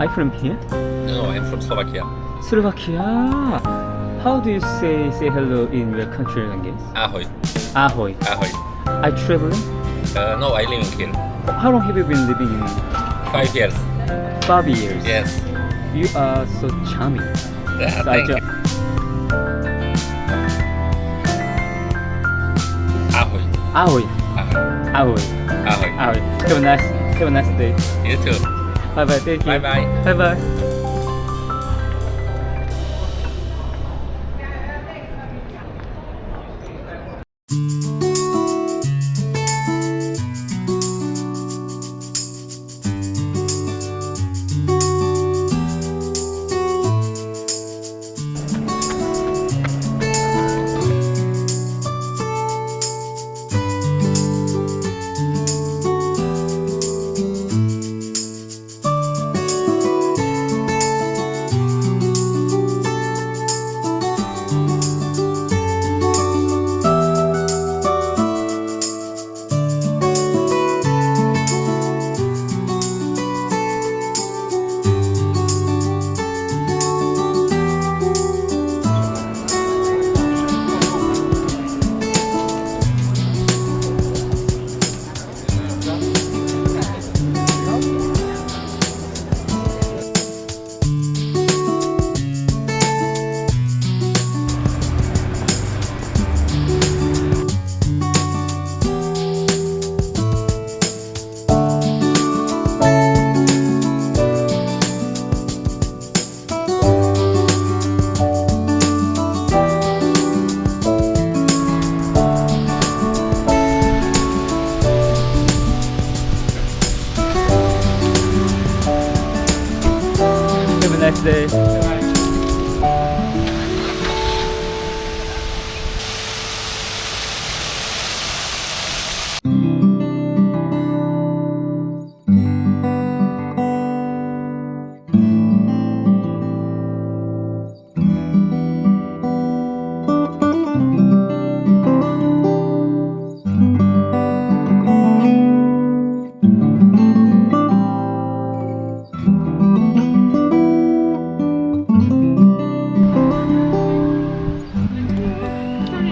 you from here? No, I'm from Slovakia. Slovakia. How do you say hello in your country language? Ahoy. Ahoy. Ahoy. Are you traveling? No, I live in here. How long have you been living in 5 years. 5 years? Yes. You are so charming. Yeah, So thank you. Ahoy. Ahoy. Ahoy. Ahoy. Ahoy. Ahoy. Have a nice day. You too. Bye bye. Thank you. Bye bye. Bye bye. Have a nice day.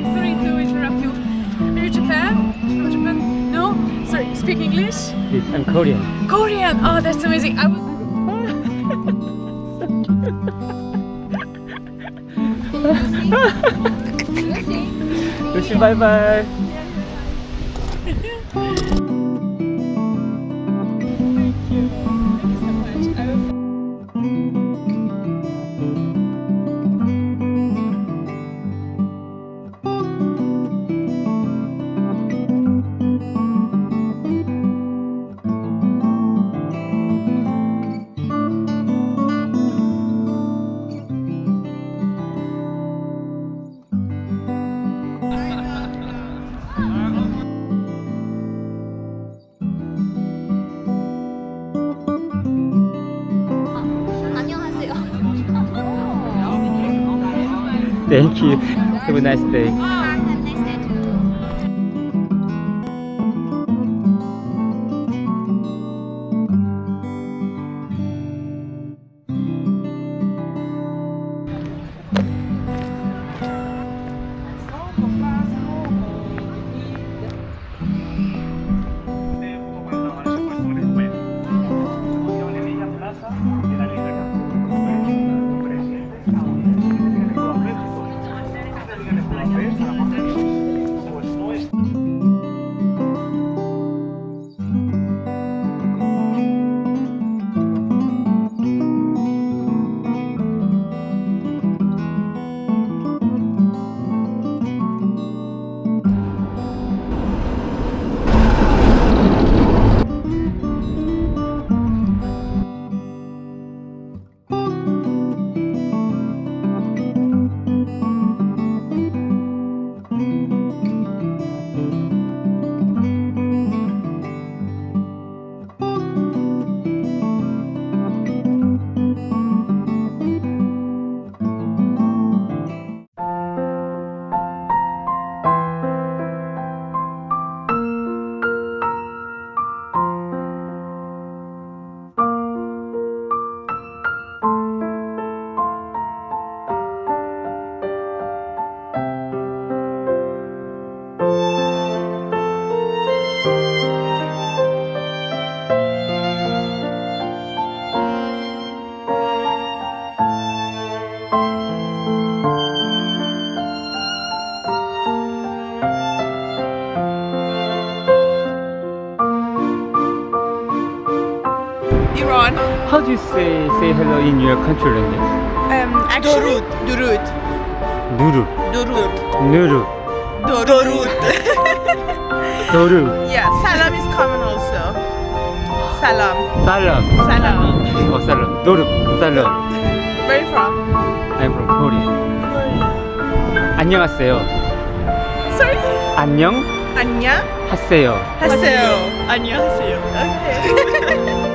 Sorry to interrupt you. Are you Japan? From Japan? No? Sorry, speak English? Yes, I'm Korean. Korean! Oh, that's amazing. I was... Lucy, bye bye. 안녕하세요. Thank you. Have a nice day. Have a nice day too. Plaza de la Libertad. How do you say hello in your country language? Actually, Durut. 누르. Durut. 누르. Durut. 도르. Yeah, salam is common also. Salam. 살람. Salam. 살람. 도르. 살람. Where are you from? I'm from Korea. 안녕하세요. Sorry. 안녕 Anya. 하세요. 하세요. 안녕하세요. Okay.